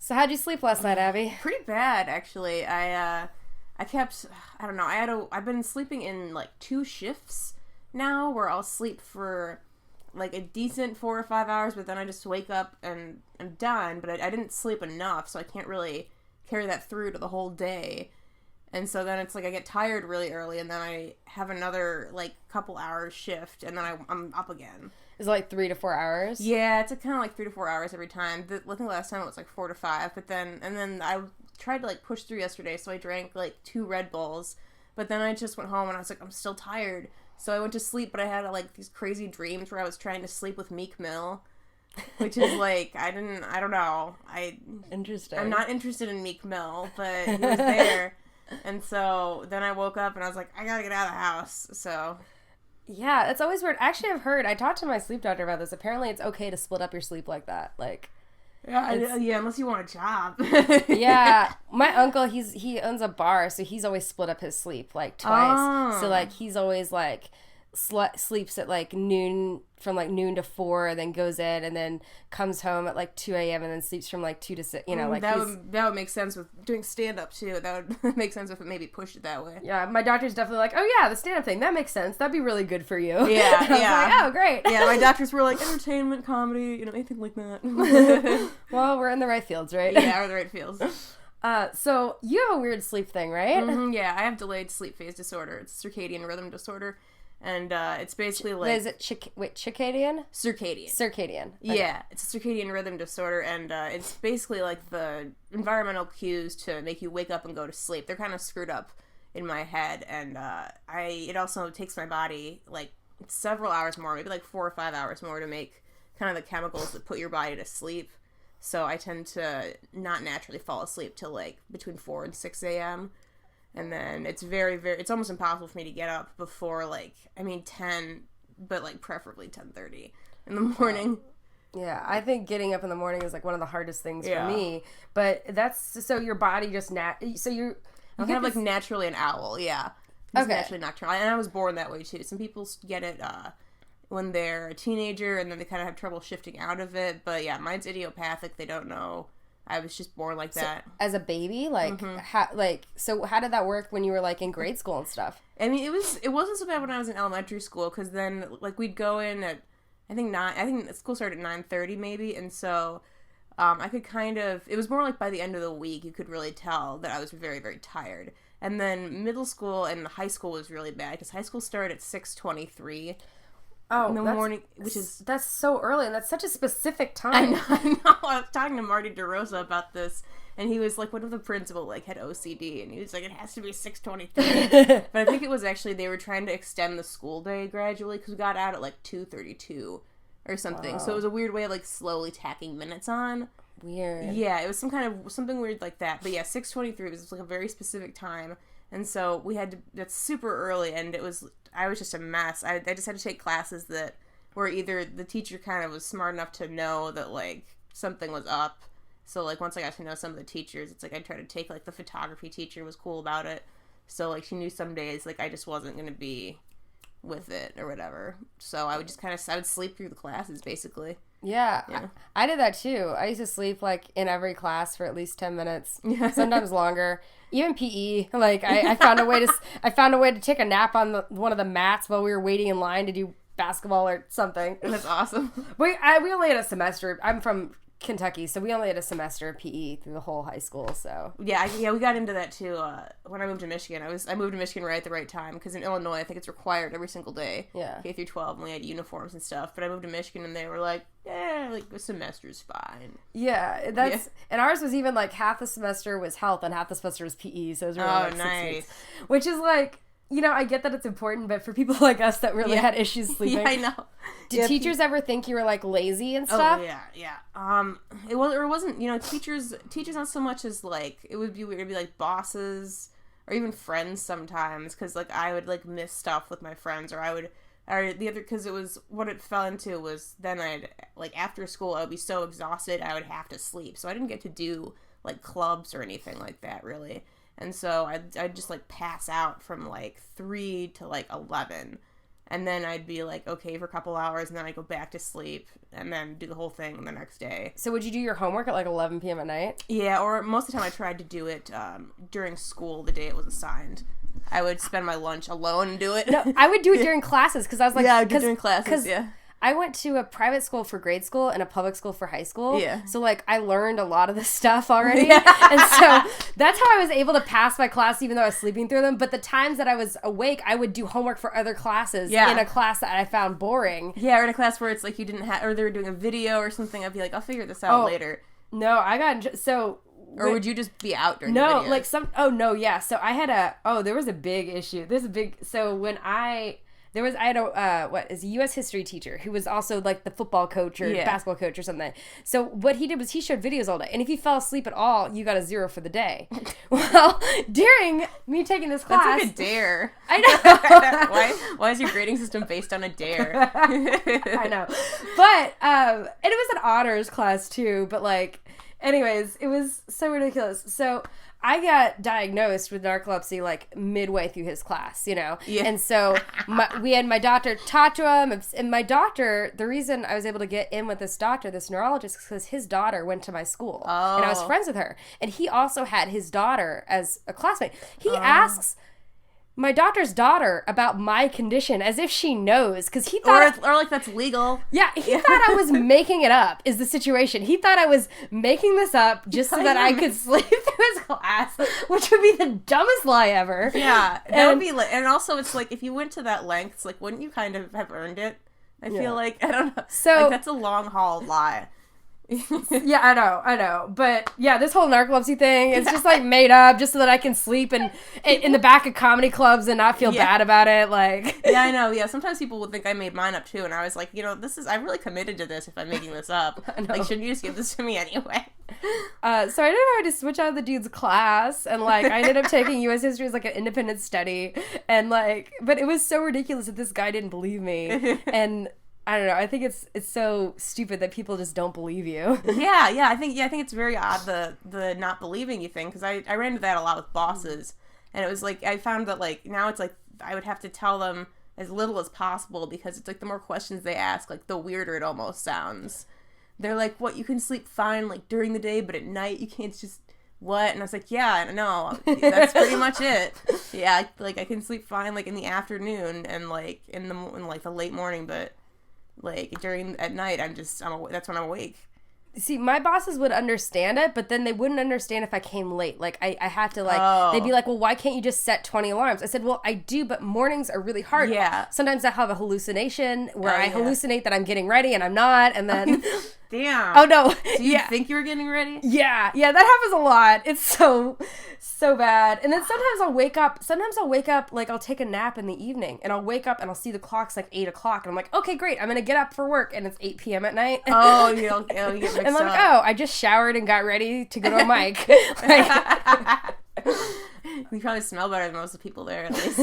So how'd you sleep last night, Abby? Pretty bad, actually. I don't know, I've been sleeping in, like, 2 shifts now, where I'll sleep for, like, a decent 4 or 5 hours, but then I just wake up and I'm done, but I didn't sleep enough, so I can't really carry that through to the whole day. And so then it's like I get tired really early, and then I have another, like, couple hours shift, and then I'm up again. Is it like 3 to 4 hours? Yeah, it's kind of like 3 to 4 hours every time. I think last time it was like 4 to 5, but then I tried to, like, push through yesterday, so I drank, like, 2 Red Bulls, but then I just went home and I was like, I'm still tired. So I went to sleep, but I had, like, these crazy dreams where I was trying to sleep with Meek Mill, which is, like, I don't know. Interesting. I'm not interested in Meek Mill, but he was there. And so then I woke up and I was like, I gotta get out of the house, so... Yeah, it's always weird. Actually, I've heard, I talked to my sleep doctor about this. Apparently, it's okay to split up your sleep like that. Like, yeah, unless you want a job. Yeah, my uncle, he owns a bar, so he's always split up his sleep, like, twice. Oh. So, like, he's always, like, sleeps at, like, noon, from, like, noon to 4, and then goes in, and then comes home at, like, 2 a.m., and then sleeps from, like, 2 to 6, you know, like, that would make sense with doing stand-up, too. That would make sense if it maybe pushed it that way. Yeah, my doctor's definitely like, oh, yeah, the stand-up thing, that makes sense. That'd be really good for you. Yeah, I was like, oh, great. Yeah, my doctors were like, entertainment, comedy, you know, anything like that. Well, we're in the right fields, right? Yeah, we're in the right fields. So, you have a weird sleep thing, right? Mm-hmm, yeah, I have delayed sleep phase disorder. It's circadian rhythm disorder. And it's basically like... Is it circadian? Circadian. Circadian. Okay. Yeah, it's a circadian rhythm disorder, and it's basically like the environmental cues to make you wake up and go to sleep. They're kind of screwed up in my head, and it also takes my body like several hours more, maybe like 4 or 5 hours more to make kind of the chemicals that put your body to sleep. So I tend to not naturally fall asleep till like between 4 and 6 a.m., and then it's it's almost impossible for me to get up before, like, 10, but, like, preferably 10:30 in the morning. Yeah, I think getting up in the morning is, like, one of the hardest things for me. But that's, so your body just, I'm kind of, like, naturally an owl, yeah. It's naturally nocturnal. And I was born that way, too. Some people get it when they're a teenager, and then they kind of have trouble shifting out of it. But, yeah, mine's idiopathic. They don't know. I was just born like that. As a baby? Like, so how did that work when you were, like, in grade school and stuff? I mean, it wasn't so bad when I was in elementary school, because then, like, we'd go in at, I think school started at 9:30 maybe, and so I could kind of, it was more like by the end of the week, you could really tell that I was very, very tired. And then middle school and high school was really bad, because high school started at 6:23. Oh, in the morning, that's so early, and that's such a specific time. I know. I was talking to Marty DeRosa about this, and he was like, "What if the principal like had OCD?" And he was like, "It has to be 6:23." But I think it was actually they were trying to extend the school day gradually, because we got out at like 2:32 or something. Wow. So it was a weird way of like slowly tacking minutes on. Weird. Yeah, it was something weird like that. But yeah, 6:23 was like a very specific time. And so we had to, that's super early, and I was just a mess. I just had to take classes that were either the teacher kind of was smart enough to know that, like, something was up. So, like, once I got to know some of the teachers, it's like I tried to take, like, the photography teacher was cool about it. So, like, she knew some days, like, I just wasn't going to be with it or whatever. So I would just I would sleep through the classes, basically. Yeah. I did that too. I used to sleep like in every class for at least 10 minutes, sometimes longer. Even PE, like I found a way to take a nap on one of the mats while we were waiting in line to do basketball or something. That's awesome. We only had a semester. I'm from Kentucky, so we only had a semester of PE through the whole high school. So yeah, we got into that too. When I moved to Michigan, I moved to Michigan right at the right time, because in Illinois, I think it's required every single day. Yeah, K through 12, and we had uniforms and stuff. But I moved to Michigan, and they were like, like a semester's fine. Yeah, and ours was even like half the semester was health and half the semester was PE. So it was really like nice. 6 weeks, which is like. You know, I get that it's important, but for people like us that really had issues sleeping. Yeah, I know. Did teachers ever think you were, like, lazy and stuff? Oh, yeah. It wasn't, teachers not so much as, like, it would be weird. It'd be, like, bosses or even friends sometimes, because, like, I would, like, miss stuff with my friends, because it was, what it fell into was then after school, I would be so exhausted, I would have to sleep. So I didn't get to do, like, clubs or anything like that, really. And so I'd just, like, pass out from, like, 3 to, like, 11. And then I'd be, like, okay for a couple hours, and then I'd go back to sleep, and then do the whole thing the next day. So would you do your homework at, like, 11 p.m. at night? Yeah, or most of the time I tried to do it during school the day it was assigned. I would spend my lunch alone and do it. No, I would do it during classes, because I was like... Yeah, I would do it during classes, yeah. I went to a private school for grade school and a public school for high school. Yeah. So, like, I learned a lot of this stuff already. Yeah. And so that's how I was able to pass my class even though I was sleeping through them. But the times that I was awake, I would do homework for other classes in a class that I found boring. Yeah, or in a class where it's like you didn't have, or they were doing a video or something. I'd be like, I'll figure this out later. No, I got, so... Or would you just be out during the videos? No, like so I had there was a big issue. So when I had a U.S. history teacher who was also like the football coach or basketball coach or something. So what he did was he showed videos all day. And if you fell asleep at all, you got a 0 for the day. Well, during me taking this class... That's like a dare. I know. Why is your grading system based on a dare? I know. But, and it was an honors class too, but like... Anyways, it was so ridiculous. So I got diagnosed with narcolepsy like midway through his class, you know? Yeah. And so we had my doctor talk to him. And my doctor, the reason I was able to get in with this doctor, this neurologist, is because his daughter went to my school. Oh. And I was friends with her. And he also had his daughter as a classmate. He asks... my doctor's daughter about my condition as if she knows, because he thought... Or like that's legal. Yeah, he thought I was making it up, is the situation. He thought I was making this up just so that I could sleep through his class, which would be the dumbest lie ever. Yeah, that would be... And also, it's like, if you went to that length, it's like, wouldn't you kind of have earned it? I feel like, I don't know. So, like, that's a long haul lie. Yeah, I know. But yeah, this whole narcolepsy thing, it's just like made up just so that I can sleep in the back of comedy clubs and not feel bad about it. Like, yeah, I know. Yeah, sometimes people would think I made mine up too, and I was like, I'm really committed to this if I'm making this up. Like, shouldn't you just give this to me anyway? So I didn't know how to switch out of the dude's class, and like I ended up taking U.S. history as like an independent study, and like, but it was so ridiculous that this guy didn't believe me, and I don't know. I think it's so stupid that people just don't believe you. Yeah. I think it's very odd the not believing you thing, because I ran into that a lot with bosses, and it was like I found that like now it's like I would have to tell them as little as possible, because it's like the more questions they ask, like the weirder it almost sounds. They're like, "What? You can sleep fine like during the day, but at night you can't just." What? And I was like, yeah, no, that's pretty much it. Yeah, like I can sleep fine like in the afternoon and like in like the late morning, but like at night that's when I'm awake. See, my bosses would understand it, but then they wouldn't understand if I came late. Like, I have to, like, they'd be like, well, why can't you just set 20 alarms? I said, well, I do, but mornings are really hard. Yeah. Sometimes I have a hallucination where I hallucinate that I'm getting ready and I'm not, and then... Damn. Oh, no. Do you think you were getting ready? Yeah, that happens a lot. It's so bad. And then sometimes I'll wake up, like, I'll take a nap in the evening, and I'll wake up and I'll see the clock's like 8 o'clock, and I'm like, okay, great, I'm gonna get up for work, and it's 8 p.m. at night. Oh, you get mixed up. And I'm like, I just showered and got ready to go to a mic. You probably smell better than most of the people there, at least.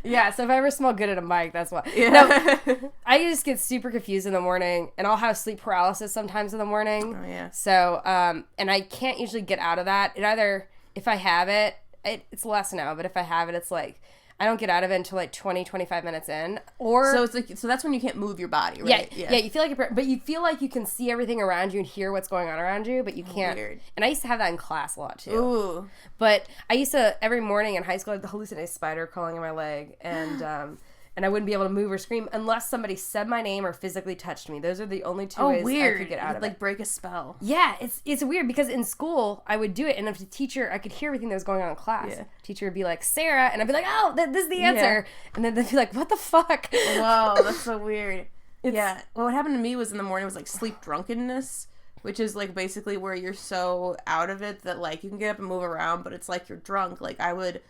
Yeah, so if I ever smell good at a mic, that's why. Yeah. No, I just get super confused in the morning, and I'll have sleep paralysis sometimes in the morning. Oh, yeah. So, and I can't usually get out of that. It either, if I have it, it's less now, but if I have it, it's like, I don't get out of it until like 20, 25 minutes in. Or so it's like, so that's when you can't move your body, right? Yeah. You feel like but you feel like you can see everything around you and hear what's going on around you, but you can't. Weird. And I used to have that in class a lot too. Ooh. But I used to every morning in high school, I had the hallucinate spider crawling in my leg, and I wouldn't be able to move or scream unless somebody said my name or physically touched me. Those are the only two ways I could get out of it. Like break a spell. Yeah, it's weird because in school I would do it, and if the teacher, I could hear everything that was going on in class. Yeah. Teacher would be like, Sarah, and I'd be like, oh, this is the answer. Yeah. And then they'd be like, what the fuck? Whoa, that's so weird. Yeah. Well, what happened to me was in the morning was like sleep drunkenness, which is like basically where you're so out of it that like you can get up and move around, but it's like you're drunk. Like I would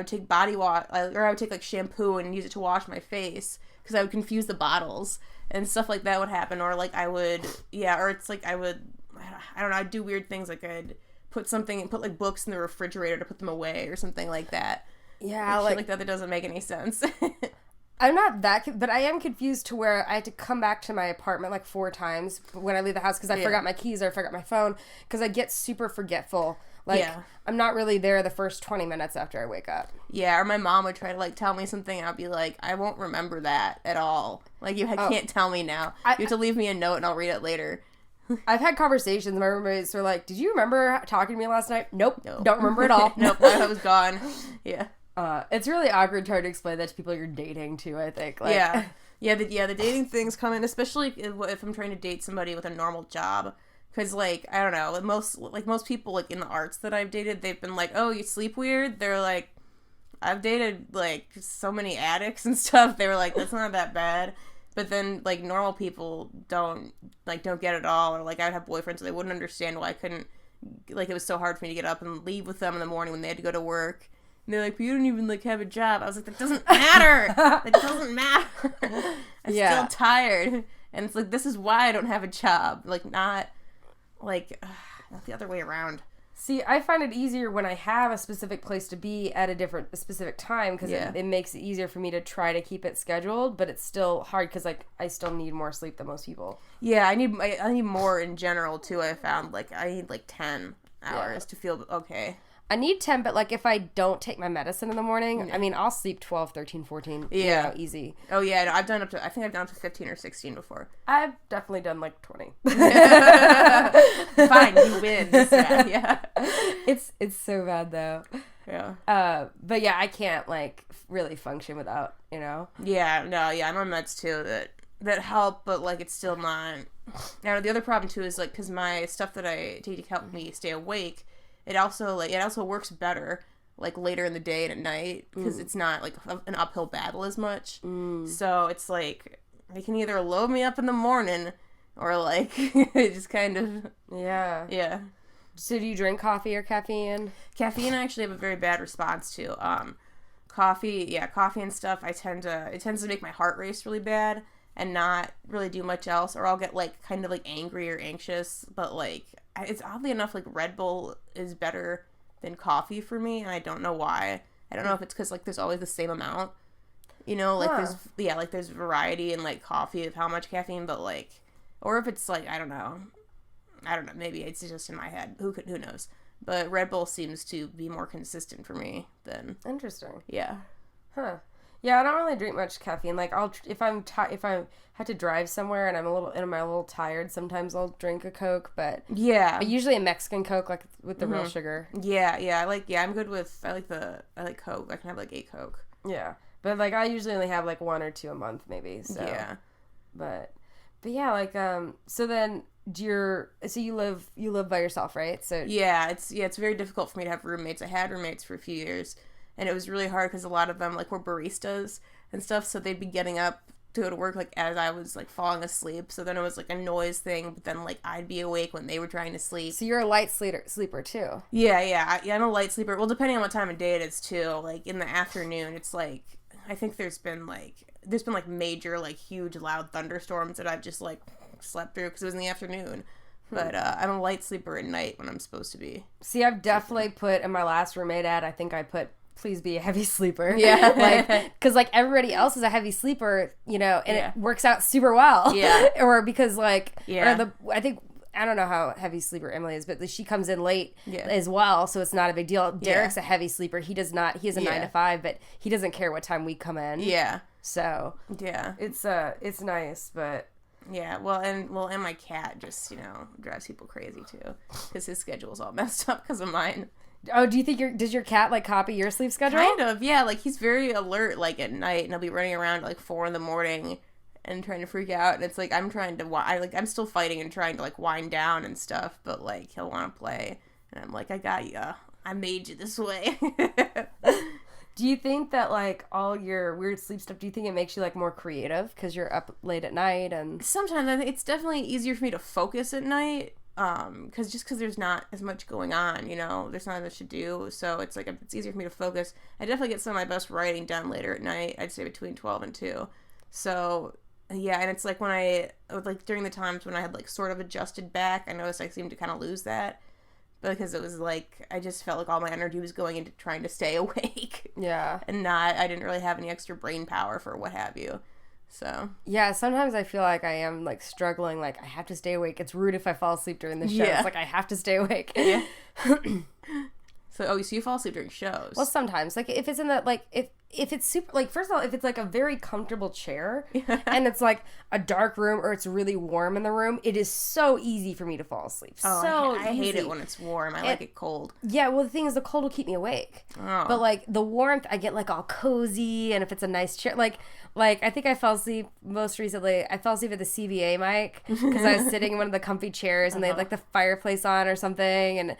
take body wash, or I would take like shampoo and use it to wash my face because I would confuse the bottles and stuff like that would happen. Or like I would, or it's like I don't know, I'd do weird things like I'd put like books in the refrigerator to put them away or something like that. Yeah, like that doesn't make any sense. I'm not that, but I am confused to where I had to come back to my apartment like 4 times when I leave the house because I forgot my keys or I forgot my phone because I get super forgetful Like, Yeah. I'm not really there the first 20 minutes after I wake up. Yeah, or my mom would try to, like, tell me something, and I'd be like, I won't remember that at all. Like, you can't tell me now. You have to leave me a note, and I'll read it later. I've had conversations, my roommates are like, did you remember talking to me last night? Nope. Don't remember at all. Nope, I was gone. Yeah. It's really awkward trying to explain that to people you're dating, too, I think. Like, Yeah. The dating things come in, especially if I'm trying to date somebody with a normal job. Because, like, I don't know, most people, like, in the arts that I've dated, they've been like, oh, you sleep weird? They're like, I've dated, like, so many addicts and stuff. They were like, that's not that bad. But then, like, normal people don't get it all. Or, like, I would have boyfriends, and they wouldn't understand why I couldn't, like, it was so hard for me to get up and leave with them in the morning when they had to go to work. And they're like, but you don't even, like, have a job. I was like, that doesn't matter. That doesn't matter. I'm still tired. And it's like, this is why I don't have a job. Like, not the other way around. See, I find it easier when I have a specific place to be at a specific time, because it makes it easier for me to try to keep it scheduled, but it's still hard because, like, I still need more sleep than most people. Yeah, I need more in general, too, I found. Like, I need, like, 10 hours to feel okay. I need 10, but, like, if I don't take my medicine in the morning, I mean, I'll sleep 12, 13, 14. Yeah. Easy. Oh, yeah, no, I think I've done up to 15 or 16 before. I've definitely done, like, 20. Fine, you win. Yeah. It's so bad, though. Yeah. But, yeah, I can't, like, really function without, you know? Yeah, no, yeah, I'm on meds, too, that help, but, like, it's still not... Now, the other problem, too, is, like, because my stuff that I take to help me stay awake... It also works better, like, later in the day and at night, because it's not, like, an uphill battle as much. So it's, like, they can either load me up in the morning, or, like, just kind of... Yeah. Yeah. So do you drink coffee or caffeine? Caffeine I actually have a very bad response to. Coffee and stuff, it tends to make my heart race really bad, and not really do much else, or I'll get, like, kind of, like, angry or anxious, but, like... It's oddly enough, like, Red Bull is better than coffee for me, and I don't know why. I don't know if it's because, like, there's always the same amount, you know, like, there's variety in, like, coffee of how much caffeine, but, like, or if it's, like, I don't know, maybe it's just in my head, who knows, but Red Bull seems to be more consistent for me than... Interesting. Yeah. Huh. Yeah, I don't really drink much caffeine. Like, if I had to drive somewhere and I'm a little tired, sometimes I'll drink a Coke. But usually a Mexican Coke, like with the real sugar. Yeah. I'm good with. I like Coke. I can have like a Coke. Yeah, but like I usually only have like 1 or 2 a month, maybe. So yeah. But yeah, like so then you live by yourself, right? So it's very difficult for me to have roommates. I had roommates for a few years. And it was really hard because a lot of them, like, were baristas and stuff, so they'd be getting up to go to work, like, as I was, like, falling asleep. So then it was, like, a noise thing, but then, like, I'd be awake when they were trying to sleep. So you're a light sleeper, too. Yeah, I'm a light sleeper. Well, depending on what time of day it is, too. Like, in the afternoon, it's, like, I think there's been, like, major, like, huge, loud thunderstorms that I've just, like, slept through because it was in the afternoon. But I'm a light sleeper at night when I'm supposed to be. See, I've definitely put, in my last roommate ad, I think I put, please be a heavy sleeper. Yeah. Like, because, like, everybody else is a heavy sleeper, you know, and it works out super well. Yeah. Or because, like, I don't know how heavy sleeper Emily is, but she comes in late as well, so it's not a big deal. Derek's a heavy sleeper. He has a 9 to 5, but he doesn't care what time we come in. Yeah. So. Yeah. It's nice, but. Yeah, and my cat just, you know, drives people crazy, too, because his schedule's all messed up because of mine. Oh, do you think does your cat, like, copy your sleep schedule? Kind of, yeah. Like, he's very alert, like, at night, and he'll be running around at, like, 4 a.m. and trying to freak out, and it's like, I'm I'm still fighting and trying to, like, wind down and stuff, but, like, he'll want to play, and I'm like, I got you. I made you this way. Do you think that, like, all your weird sleep stuff, do you think it makes you, like, more creative because you're up late at night? And sometimes I think it's definitely easier for me to focus at night. Because there's not as much going on, you know, there's not as much to do, so it's like, it's easier for me to focus. I definitely get some of my best writing done later at night, I'd say between 12 and 2, so, yeah, and it's like during the times when I had, like, sort of adjusted back, I noticed I seemed to kind of lose that, because it was like, I just felt like all my energy was going into trying to stay awake. Yeah. And I didn't really have any extra brain power for what have you. So yeah, sometimes I feel like I am like struggling. Like I have to stay awake. It's rude if I fall asleep during the show. Yeah. It's like I have to stay awake. Yeah. So you fall asleep during shows? Well, sometimes like if it's in the like if it's super like first of all if it's like a very comfortable chair and it's like a dark room or it's really warm in the room, it is so easy for me to fall asleep. Oh, I hate it when it's warm. I like it cold. Yeah, well the thing is the cold will keep me awake. Oh. But like the warmth, I get like all cozy, and if it's a nice chair, like I think I fell asleep most recently. I fell asleep at the CBA mic because I was sitting in one of the comfy chairs and they had like the fireplace on or something,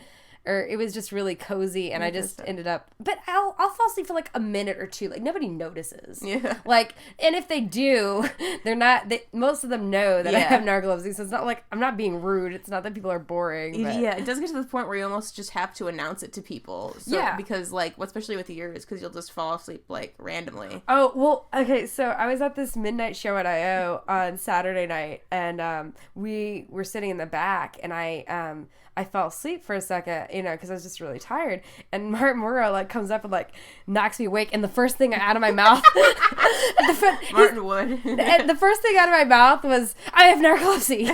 or it was just really cozy, and I just ended up. But I'll fall asleep for like a minute or two. Like nobody notices. Yeah. Like, and if they do, they're not. Most of them know that I have narcolepsy, so it's not like I'm not being rude. It's not that people are boring. But. Yeah, it does get to the point where you almost just have to announce it to people. So, because like, especially with yours, because you'll just fall asleep like randomly. Oh well, okay. So I was at this midnight show at IO on Saturday night, and we were sitting in the back, and I fell asleep for a second, because I was just really tired. And Martin Morrow like comes up and like knocks me awake, and the first thing out of my mouth, Martin would. The first thing out of my mouth was, "I have narcolepsy."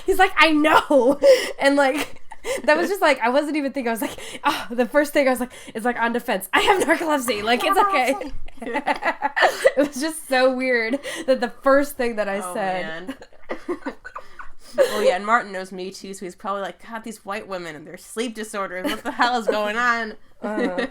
He's like, "I know," and like. That was just like, I wasn't even thinking. I was like, oh, the first thing I was like, it's like on defense. I have narcolepsy. Like, it's okay. It was just so weird that the first thing that I said. Man. Well, yeah, and Martin knows me too, so he's probably like, God, these white women and their sleep disorders. What the hell is going on? I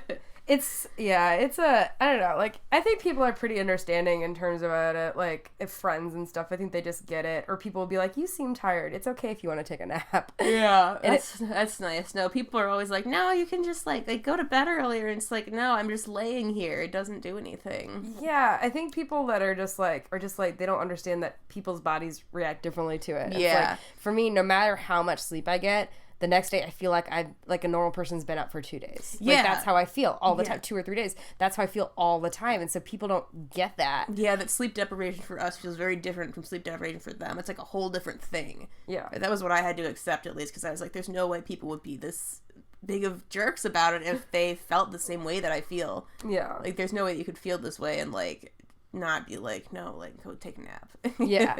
don't know, like, I think people are pretty understanding in terms about it, like, if friends and stuff, I think they just get it, or people will be like, you seem tired, it's okay if you want to take a nap. Yeah, that's nice. No, people are always like, no, you can just, like go to bed earlier, and it's like, no, I'm just laying here, it doesn't do anything. Yeah, I think people that are just like, they don't understand that people's bodies react differently to it. Yeah. It's like, for me, no matter how much sleep I get, the next day I feel like a normal person's been up for 2 days. Yeah. Like, that's how I feel all the time, 2 or 3 days. That's how I feel all the time. And so people don't get that. Yeah, that sleep deprivation for us feels very different from sleep deprivation for them. It's like a whole different thing. Yeah. That was what I had to accept, at least, because I was like, there's no way people would be this big of jerks about it if they felt the same way that I feel. Yeah. Like, there's no way that you could feel this way and, like, not be like, no, like, go take a nap. Yeah.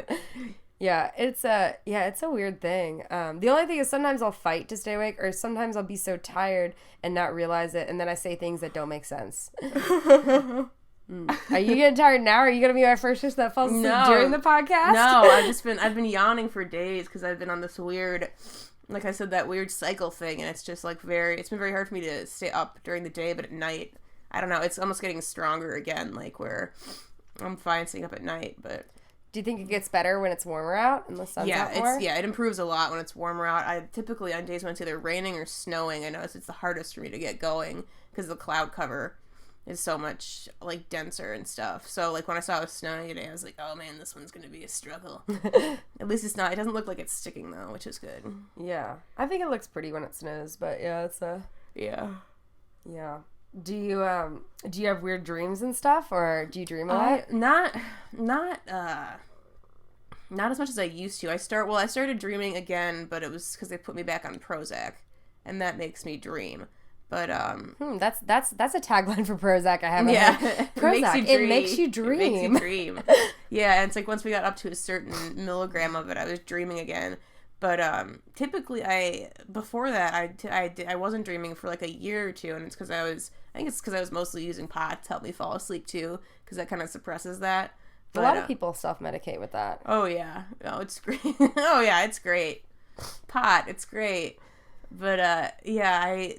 Yeah, it's a weird thing. The only thing is sometimes I'll fight to stay awake, or sometimes I'll be so tired and not realize it, and then I say things that don't make sense. Are you getting tired now? Are you gonna be my first person that falls asleep during the podcast? No, I've been yawning for days because I've been on this weird, like I said, that weird cycle thing, and it's just like it's been very hard for me to stay up during the day, but at night, I don't know, it's almost getting stronger again, like where I'm fine staying up at night, but. Do you think it gets better when it's warmer out and the sun's out more? It improves a lot when it's warmer out. I typically, on days when it's either raining or snowing, I notice it's the hardest for me to get going because the cloud cover is so much, like, denser and stuff. So, like, when I saw it was snowing today, I was like, oh, man, this one's going to be a struggle. At least it's not. It doesn't look like it's sticking, though, which is good. Yeah. I think it looks pretty when it snows, but, yeah, it's Yeah. Yeah. Do you have weird dreams and stuff, or do you dream a lot? Not as much as I used to. I started dreaming again, but it was because they put me back on Prozac, and that makes me dream. But that's a tagline for Prozac. I haven't heard. Prozac, it makes you dream. It makes you dream. Yeah, and it's like once we got up to a certain milligram of it, I was dreaming again. But typically, before that, I wasn't dreaming for like a year or two, and it's because I think it's because I was mostly using pot to help me fall asleep too, because that kind of suppresses that. But, a lot of people self-medicate with that. Oh yeah, it's great. Oh yeah, it's great. Pot, it's great. But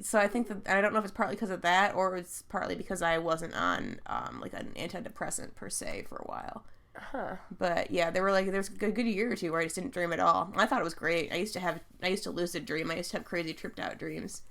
so I think that I don't know if it's partly because of that or it's partly because I wasn't on like an antidepressant per se for a while. Huh. But yeah, there's a good year or two where I just didn't dream at all. I thought it was great. I used to lucid dream. I used to have crazy tripped out dreams.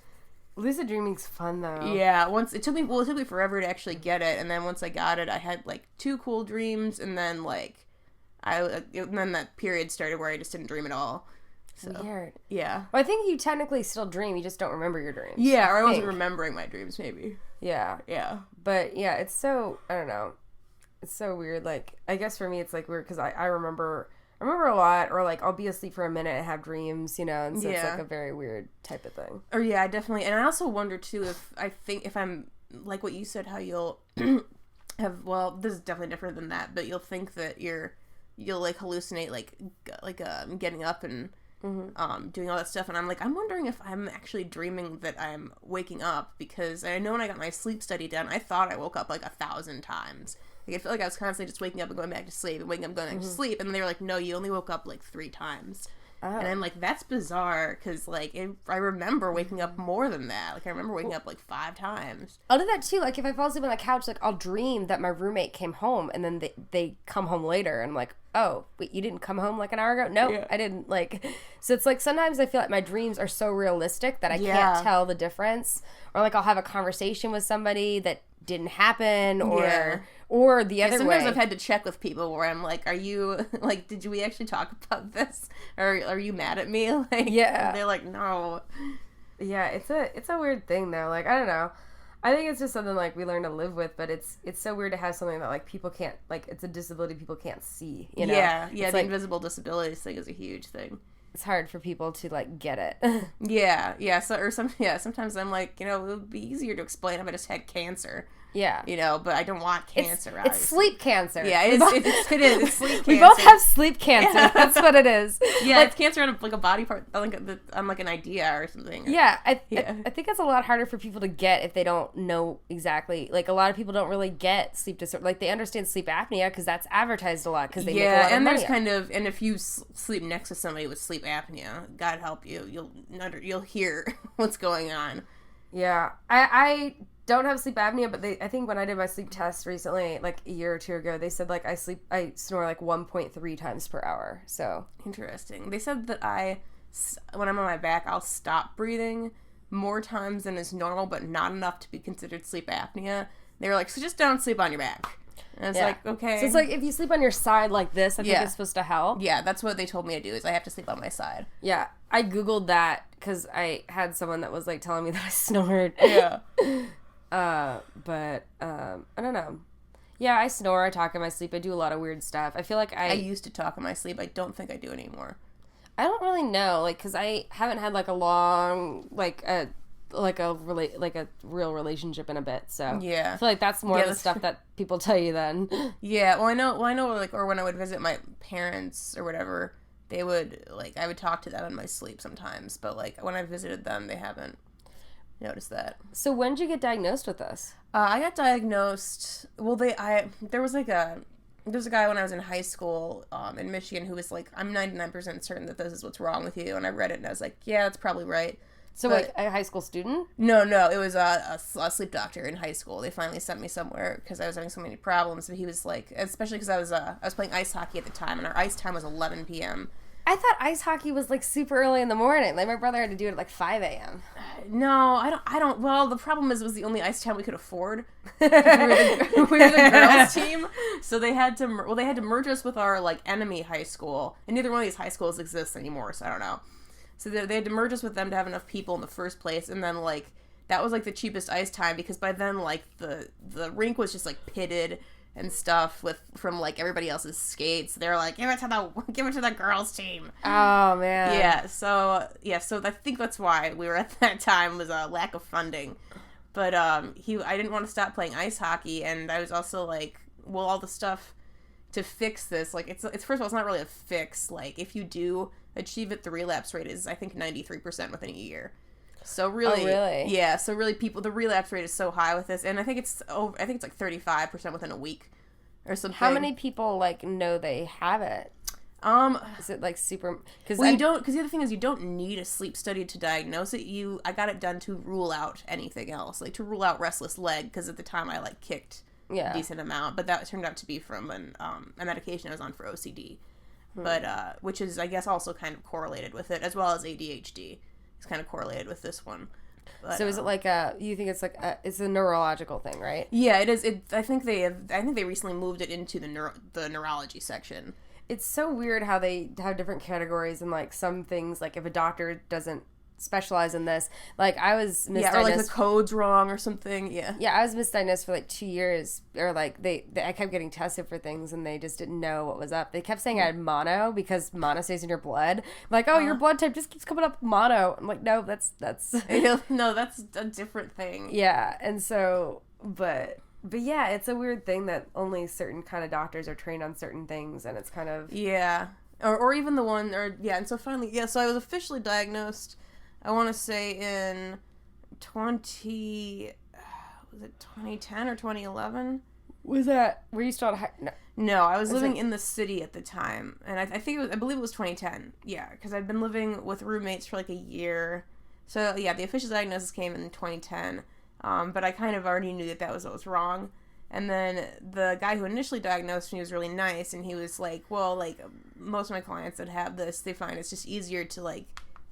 Lucid dreaming's fun though. Yeah, it took me forever to actually get it, and then once I got it, I had like 2 cool dreams, and then then that period started where I just didn't dream at all. So, weird. Yeah. Well, I think you technically still dream, you just don't remember your dreams. Yeah, or I wasn't remembering my dreams, maybe. Yeah. Yeah. But yeah, it's so, I don't know. It's so weird. Like, I guess for me it's like weird because I remember a lot, or like I'll be asleep for a minute and have dreams, and so it's like a very weird type of thing. Or yeah, definitely. And I also wonder too if I'm like what you said, how you'll well, this is definitely different than that, but you'll think that you'll like hallucinate getting up and doing all that stuff, and I'm like, I'm wondering if I'm actually dreaming that I'm waking up, because I know when I got my sleep study done, I thought I woke up like 1,000 times. Like, I feel like I was constantly just waking up and going back to sleep and waking up and going back to sleep, and then they were like, no, you only woke up like 3 times. Oh. And I'm like, that's bizarre, because, like, I remember waking up more than that. Like, I remember waking up, like, 5 times. I'll do that, too. Like, if I fall asleep on the couch, like, I'll dream that my roommate came home, and then they come home later, and I'm like, oh, wait, you didn't come home, like, an hour ago? No, yeah. I didn't, like... So it's, like, sometimes I feel like my dreams are so realistic that I can't tell the difference. Or, like, I'll have a conversation with somebody that didn't happen, or the other way. Sometimes I've had to check with people where I'm like, are you, like, did we actually talk about this? Or are you mad at me? Like, yeah. They're like, no. Yeah, it's a weird thing, though. Like, I don't know. I think it's just something, like, we learn to live with, but it's so weird to have something that, like, people can't, like, it's a disability people can't see, you know? Yeah, it's the invisible disabilities thing is a huge thing. It's hard for people to, like, get it. Yeah. Sometimes I'm like, you know, it would be easier to explain if I just had cancer. Yeah. You know, but I don't want cancer. It's sleep cancer. Yeah, it is. It's sleep cancer. We both have sleep cancer. Yeah. That's what it is. Yeah, like, it's cancer on like a body part, on like an idea or something. Yeah, I think it's a lot harder for people to get if they don't know exactly. Like, a lot of people don't really get sleep disorder. Like, they understand sleep apnea because that's advertised a lot because they make a lot of money. And if you sleep next to somebody with sleep apnea, God help you, you'll hear what's going on. Yeah, I don't have sleep apnea, but I think when I did my sleep test recently, like a year or two ago, they said like I snore like 1.3 times per hour. So interesting. They said that when I'm on my back, I'll stop breathing more times than is normal, but not enough to be considered sleep apnea. They were like, so just don't sleep on your back. And it's like, okay. So it's like if you sleep on your side like this, I think it's supposed to help. Yeah, that's what they told me to do, is I have to sleep on my side. Yeah, I Googled that because I had someone that was like telling me that I snored. Yeah. But I don't know. Yeah, I snore, I talk in my sleep, I do a lot of weird stuff. I feel like I used to talk in my sleep. I don't think I do anymore. I don't really know, like, because I haven't had like a long, like a real relationship in a bit, so yeah. I feel like that's more of the stuff that people tell you then. Yeah, well, I know, like, or when I would visit my parents or whatever, they would, like, I would talk to them in my sleep sometimes, but, like, when I visited them, they haven't noticed that. So when did you get diagnosed with this? I got diagnosed, well, there was a guy when I was in high school in Michigan who was like, I'm 99% certain that this is what's wrong with you, and I read it and I was like, yeah, that's probably right. So, like, a high school student? No, it was a sleep doctor in high school. They finally sent me somewhere because I was having so many problems. But he was like, especially because I was playing ice hockey at the time, and our ice time was 11 p.m. I thought ice hockey was, like, super early in the morning. Like, my brother had to do it at, like, 5 a.m. No, I don't. Well, the problem is it was the only ice time we could afford. we were the girls' team, so they had to merge us with our, like, enemy high school, and neither one of these high schools exists anymore, so I don't know. So they had to merge us with them to have enough people in the first place, and then, like, that was, like, the cheapest ice time, because by then, like, the rink was just, like, pitted and stuff from, like, everybody else's skates. They're like, give it to the girls' team. Oh, man. Yeah, so I think that's why we were at that time, was a lack of funding. But, I didn't want to stop playing ice hockey, and I was also like, well, all the stuff to fix this, like, it's first of all, it's not really a fix. Like, if you do achieve it, the relapse rate is, I think, 93% within a year. So really, yeah. So really, the relapse rate is so high with this, and I think it's like 35% within a week, or something. How many people like know they have it? Is it like super? Because the other thing is, you don't need a sleep study to diagnose it. I got it done to rule out anything else, like to rule out restless leg, because at the time I like kicked a decent amount, but that turned out to be from a medication I was on for OCD. But which is, I guess, also kind of correlated with it, as well as ADHD. It's kind of correlated with this one. But, so is it like you think it's like it's a neurological thing, right? Yeah, it is. I think they recently moved it into the neurology section. It's so weird how they have different categories, and like some things, like if a doctor doesn't specialize in this, like I was misdiagnosed. Yeah, or like the code's wrong or something. Yeah, I was misdiagnosed for like 2 years, or like I kept getting tested for things and they just didn't know what was up. They kept saying I had mono because mono stays in your blood. I'm like, oh, your blood type just keeps coming up mono. I'm like, no, that's no, that's a different thing. Yeah, and so, but But yeah, it's a weird thing that only certain kind of doctors are trained on certain things, and it's kind of... Yeah. Or even the one, and so finally, so I was officially diagnosed, I want to say in was it 2010 or 2011? Was that, were you still at No, I was living in the city at the time, and I believe it was 2010, yeah, because I'd been living with roommates for like a year, so yeah, the official diagnosis came in 2010, but I kind of already knew that was what was wrong. And then the guy who initially diagnosed me was really nice, and he was like, well, like, most of my clients that have this, they find it's just easier to, like,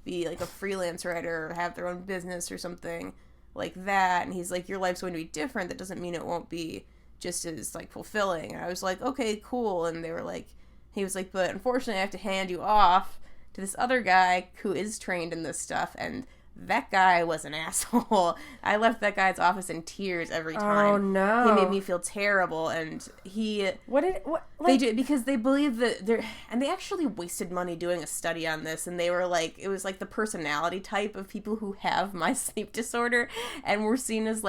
be, like, a freelance writer or have their own business or something like that. And he's like, your life's going to be different. That doesn't mean it won't be just as, like, fulfilling. And I was like, okay, cool. And he was like, but unfortunately I have to hand you off to this other guy who is trained in this stuff, and that guy was an asshole. I left that guy's office in tears every time. Oh, no. He made me feel terrible, and they did, because they believe that they actually wasted money doing a study on this, and they were like, it was like the personality type of people who have my sleep disorder, and were seen as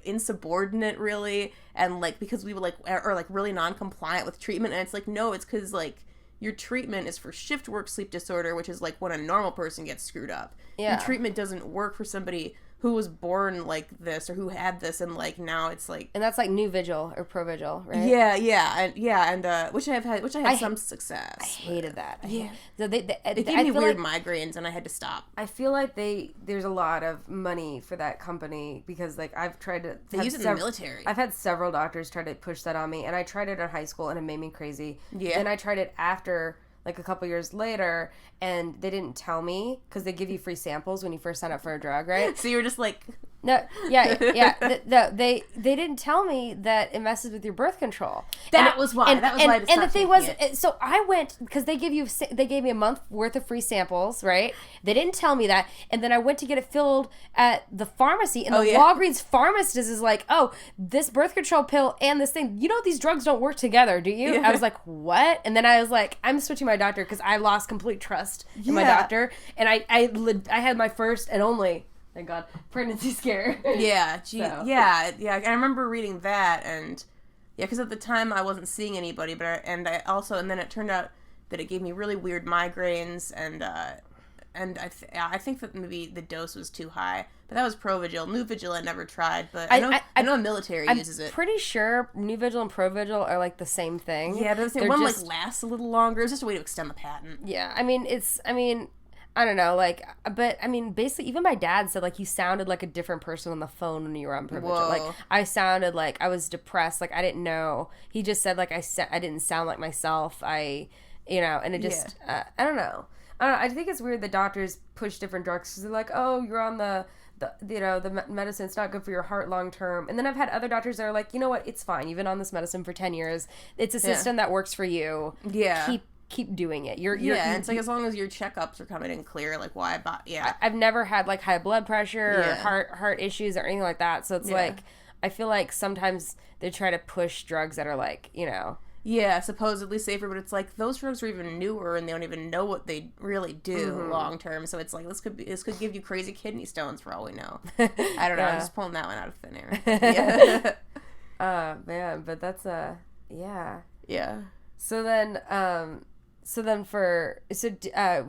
insubordinate, really, and like, because we were like, or like really non-compliant with treatment, and it's like, no, it's because like, your treatment is for shift work sleep disorder, which is like when a normal person gets screwed up. Yeah. Your treatment doesn't work for somebody who was born like this or who had this, and like now it's like... And that's like new vigil or Provigil, right? And which I had some success. I hated that. Yeah. So it gave me weird migraines, and I had to stop. I feel like there's a lot of money for that company, because like I've tried to... They use it in the military. I've had several doctors try to push that on me, and I tried it in high school, and it made me crazy. Yeah. Then I tried it after... like a couple years later, and they didn't tell me, because they give you free samples when you first sign up for a drug, right? So you were just like... No, they didn't tell me that it messes with your birth control. That was why I decided. And the thing was, so I went, because they gave me a month worth of free samples, right? They didn't tell me that, and then I went to get it filled at the pharmacy, and the Walgreens pharmacist is like, oh, this birth control pill and this thing, you know these drugs don't work together, do you? Yeah. I was like, what? And then I was like, I'm switching my doctor, because I lost complete trust in my doctor, and I had my first and only... Thank God. Pregnancy scare. Yeah. Yeah. I remember reading that, and because at the time I wasn't seeing anybody, and then it turned out that it gave me really weird migraines, and I think that maybe the dose was too high, but that was Provigil. Nuvigil I never tried, but I know the military uses it. I'm pretty sure Nuvigil and Provigil are like the same thing. Yeah, they're the same. One like lasts a little longer. It's just a way to extend the patent. Yeah, I don't know, like, but, I mean, basically, even my dad said, like, you sounded like a different person on the phone when you were on Provigil. Like, I sounded like I was depressed, like, I didn't know. He just said, like, I didn't sound like myself. And it just, I don't know. I think it's weird that doctors push different drugs, because they're like, oh, you're on the medicine's not good for your heart long term. And then I've had other doctors that are like, you know what, it's fine. You've been on this medicine for 10 years. It's a system that works for you. Yeah. Keep doing it. It's like, as long as your checkups are coming in clear, like I've never had like high blood pressure or heart issues or anything like that. So it's like, I feel like sometimes they try to push drugs that are like, yeah, supposedly safer, but it's like those drugs are even newer and they don't even know what they really do long term. So it's like this could give you crazy kidney stones for all we know. I don't know. I'm just pulling that one out of thin air. Yeah. Man, but that's yeah. So then,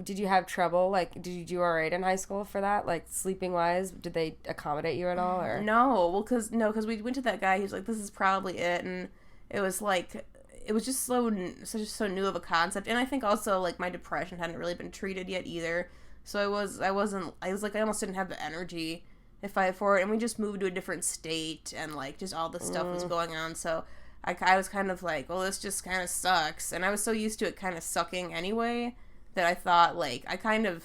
did you have trouble? Like, did you do all right in high school for that? Like, sleeping wise, did they accommodate you at all? Or no, because we went to that guy. He was like, "This is probably it," and it was like, it was just so new of a concept. And I think also like my depression hadn't really been treated yet either. So I was like, I almost didn't have the energy for it. And we just moved to a different state, and like just all this stuff was going on. So I was kind of like, well, this just kind of sucks. And I was so used to it kind of sucking anyway that I thought, like, I kind of,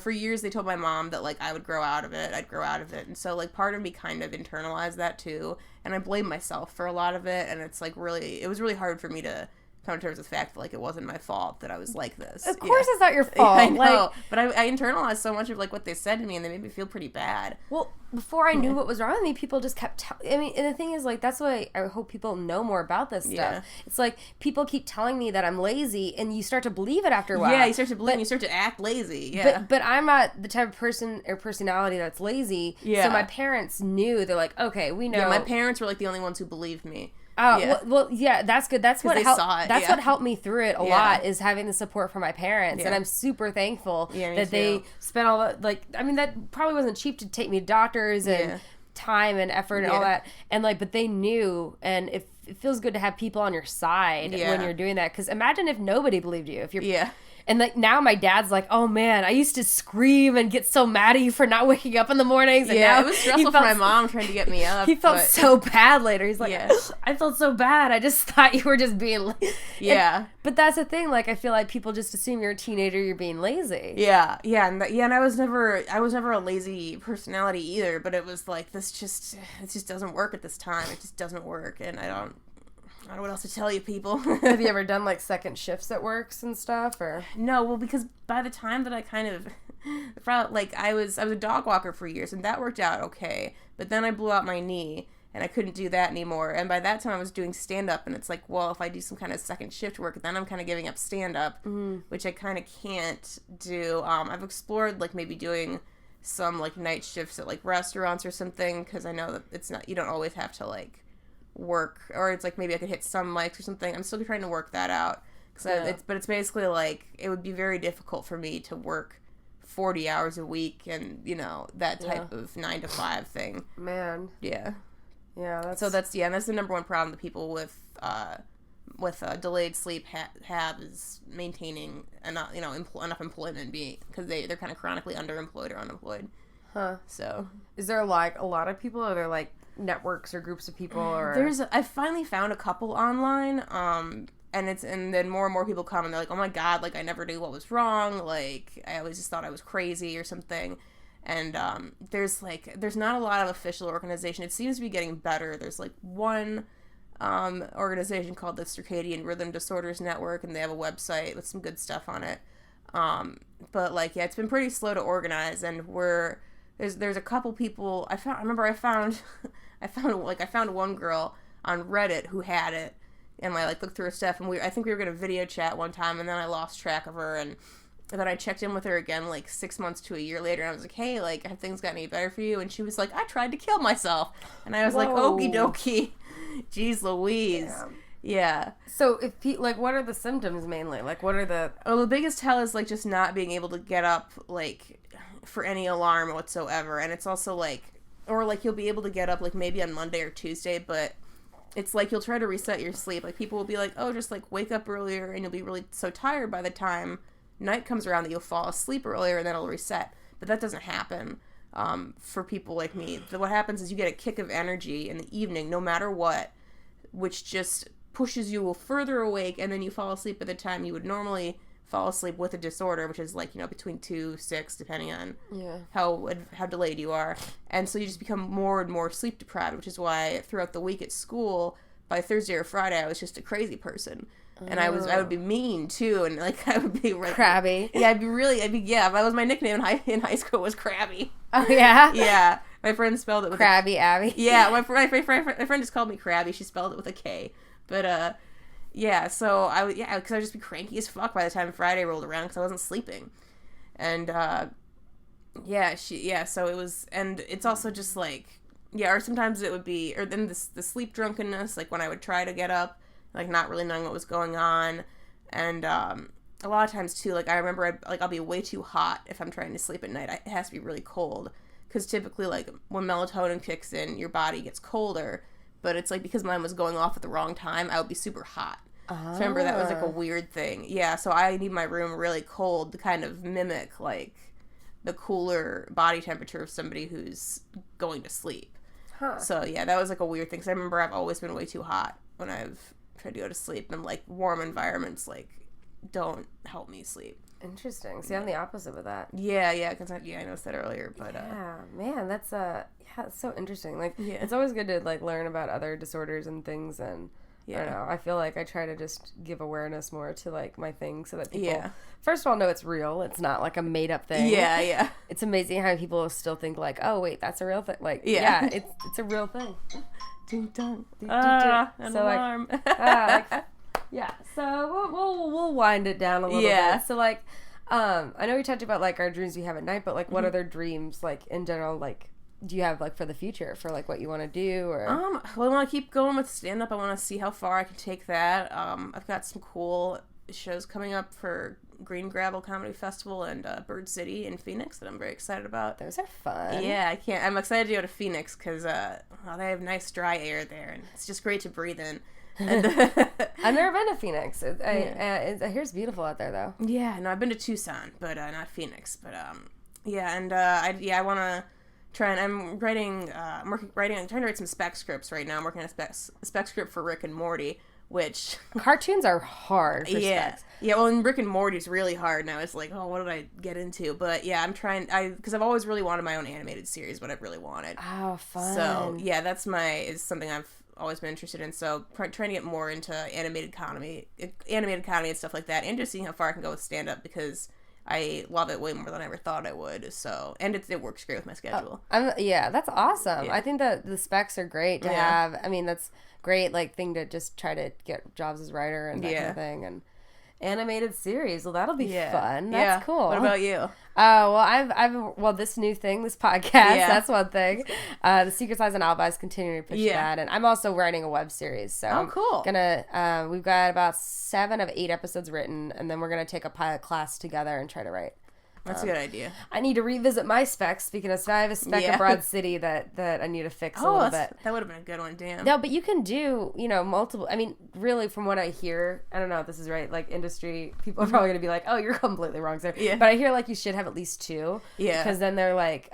for years they told my mom that, like, I would grow out of it. I'd grow out of it. And so, like, part of me kind of internalized that, too. And I blame myself for a lot of it. And it's, like, it was really hard for me to come to terms with the fact that, like, it wasn't my fault that I was like this. Of course it's not your fault. I know, but I internalized so much of, like, what they said to me, and they made me feel pretty bad. Well, before I knew what was wrong with me, people just kept I mean, and the thing is, like, that's why I hope people know more about this stuff. Yeah. It's like, people keep telling me that I'm lazy, and you start to believe it after a while. Yeah, you start to believe, and you start to act lazy. Yeah. But I'm not the type of person or personality that's lazy. Yeah. So my parents knew. They're like, okay, we know. Yeah, my parents were, like, the only ones who believed me. Oh, yeah. Well, yeah, that's good. That's what helped. That's what helped me through it a lot, is having the support from my parents, and I'm super thankful that they spent all the, like, I mean, that probably wasn't cheap to take me to doctors and time and effort and all that, and, like, but they knew, and it feels good to have people on your side when you're doing that, because imagine if nobody believed you, if you're And, like, now my dad's like, oh, man, I used to scream and get so mad at you for not waking up in the mornings. And now it was stressful for my mom trying to get me up. He felt so bad later. He's like, I felt so bad. I just thought you were just being lazy. Yeah. But that's the thing. Like, I feel like people just assume you're a teenager, you're being lazy. Yeah. Yeah. And I was never a lazy personality either. But it was like, it just doesn't work at this time. It just doesn't work. And I don't know what else to tell you, people. Have you ever done, like, second shifts at works and stuff, or? No, well, because by the time that I kind of, like, I was a dog walker for years, and that worked out okay, but then I blew out my knee, and I couldn't do that anymore, and by that time I was doing stand-up, and it's like, well, if I do some kind of second shift work, then I'm kind of giving up stand-up, which I kind of can't do. I've explored, like, maybe doing some, like, night shifts at, like, restaurants or something, because I know that it's not, you don't always have to, like, work, or it's like maybe I could hit some mics or something. I'm still trying to work that out, but it's basically like it would be very difficult for me to work 40 hours a week and, you know, that type of 9 to 5 thing. Man. Yeah. That's the number one problem that people with delayed sleep have is maintaining enough employment, because they're kind of chronically underemployed or unemployed. Huh. So is there, like, a lot of people, or are there, like, networks or groups of people, or I finally found a couple online, and then more and more people come, and they're like, oh my god, like, I never knew what was wrong, like, I always just thought I was crazy or something. And there's not a lot of official organization. It seems to be getting better. There's, like, one organization called the Circadian Rhythm Disorders Network, and they have a website with some good stuff on it, but, like, it's been pretty slow to organize, and there's a couple people I found one girl on Reddit who had it, and I, like, looked through her stuff, and I think we were gonna video chat one time, and then I lost track of her, and then I checked in with her again, like, 6 months to a year later, and I was like, hey, like, have things gotten any better for you? And she was like, I tried to kill myself, and I was like, okie dokie, jeez Louise. Yeah. So what are the symptoms mainly? Like, what are the... Well, the biggest tell is, like, just not being able to get up, like, for any alarm whatsoever, and it's also, like, or, like, you'll be able to get up, like, maybe on Monday or Tuesday, but it's like you'll try to reset your sleep. Like, people will be like, oh, just, like, wake up earlier, and you'll be really so tired by the time night comes around that you'll fall asleep earlier, and then it'll reset. But that doesn't happen for people like me. What happens is you get a kick of energy in the evening, no matter what, which just pushes you further awake, and then you fall asleep at the time you would normally fall asleep with a disorder, which is, like, you know, between 2-6, depending on how delayed you are. And so you just become more and more sleep deprived, which is why throughout the week at school, by Thursday or Friday, I was just a crazy person. And I would be mean too, and, like, I would be like, crabby. Yeah, that was my nickname in high school, was Crabby. Oh yeah? Yeah. My friend spelled it with Crabby Abby. Yeah, my friend just called me Crabby. She spelled it with a K. But yeah, so because I would just be cranky as fuck by the time Friday rolled around because I wasn't sleeping. And, so it was, and it's also just, like, or sometimes it would be, or then the sleep drunkenness, like, when I would try to get up, like, not really knowing what was going on, and, a lot of times, too, like, I remember, I'll be way too hot if I'm trying to sleep at night. It has to be really cold, because typically, like, when melatonin kicks in, your body gets colder, but it's, like, because mine was going off at the wrong time, I would be super hot. So I remember that was, like, a weird thing. Yeah, so I need my room really cold to kind of mimic, like, the cooler body temperature of somebody who's going to sleep. Huh. So, yeah, that was, like, a weird thing, because I remember I've always been way too hot when I've tried to go to sleep, and, like, warm environments, like, don't help me sleep. Interesting. See, I'm the opposite with that. Yeah, because I noticed that earlier, but... Yeah, man, that's it's so interesting. Like, it's always good to, like, learn about other disorders and things, and I don't know. I feel like I try to just give awareness more to like my thing so that people, first of all, know it's real. It's not like a made up thing. Yeah. It's amazing how people still think like, oh wait, that's a real thing. Like, yeah, it's a real thing. Ding dong. An so alarm. Yeah. So we'll wind it down a little bit. So like, I know we talked about like our dreams we have at night, but like, what other dreams like in general like do you have like for the future for like what you want to do or? Well, I want to keep going with stand up. I want to see how far I can take that. I've got some cool shows coming up for Green Gravel Comedy Festival and Bird City in Phoenix that I'm very excited about. Those are fun. Yeah, I'm excited to go to Phoenix because they have nice dry air there and it's just great to breathe in. And I've never been to Phoenix. I hear it's beautiful out there though. Yeah, no, I've been to Tucson, but not Phoenix. But I want to try and I'm trying to write some spec scripts right now. I'm working on a spec script for Rick and Morty, which cartoons are hard for specs. Yeah, well, and Rick and Morty's really hard now. It's like, oh, what did I get into? But yeah, because I've always really wanted my own animated series, what I've really wanted. Oh, fun. So yeah, is something I've always been interested in. So trying to get more into animated comedy and stuff like that, and just seeing how far I can go with stand up because I love it way more than I ever thought I would. So, and it works great with my schedule. That's awesome. Yeah. I think that the specs are great to have. I mean, that's great, like, thing to just try to get jobs as writer and that kind of thing. And animated series, well, that'll be fun. That's cool. What about you? I've this new thing, this podcast, that's one thing. The Secret Size and Alibis continuing to push that, and I'm also writing a web series. So cool. We've got about 7 of 8 episodes written, and then we're gonna take a pilot class together and try to write. That's a good idea. I need to revisit my specs. Speaking of, I have a spec of Broad City that I need to fix a little bit. That would have been a good one, damn. No, but you can do, multiple. I mean, really, from what I hear, I don't know if this is right. Like industry, people are probably gonna be like, "Oh, you're completely wrong, sir." Yeah. But I hear like you should have at least 2. Yeah. Because then they're like,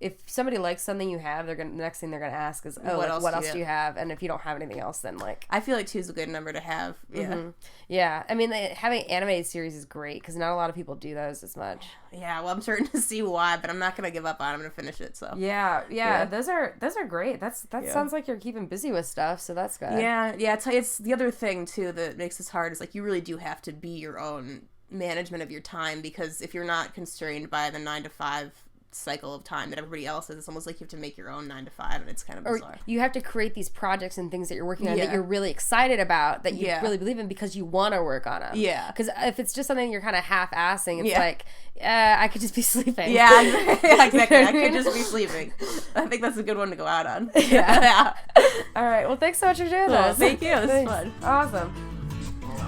if somebody likes something you have, the next thing they're gonna ask is, "Oh, what else do you have?" And if you don't have anything else, then like, I feel like 2 is a good number to have. Yeah. Mm-hmm. Yeah. I mean, having animated series is great because not a lot of people do those as much. Yeah. Well, I'm certain to see why, but I'm not gonna give up on it. I'm gonna finish it. So yeah. Those are great. That sounds like you're keeping busy with stuff, so that's good. Yeah. It's the other thing too that makes this hard is like you really do have to be your own management of your time because if you're not constrained by the 9 to 5 cycle of time that everybody else is, it's almost like you have to make your own 9 to 5, and it's kind of bizarre. Or you have to create these projects and things that you're working on that you're really excited about, that you really believe in because you want to work on them. Yeah. Because if it's just something you're kind of half-assing, it's like, I could just be sleeping. Yeah, exactly. I could just be sleeping. I think that's a good one to go out on. Yeah. All right. Well, thanks so much for doing this. Thank you. This was fun. Awesome.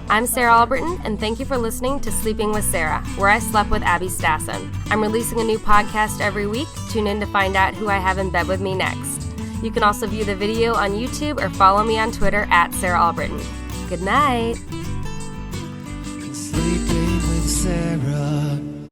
I'm Sarah Albritton, and thank you for listening to Sleeping with Sarah, where I slept with Abby Stassen. I'm releasing a new podcast every week. Tune in to find out who I have in bed with me next. You can also view the video on YouTube or follow me on Twitter at Sarah Albritton. Good night. Sleeping with Sarah.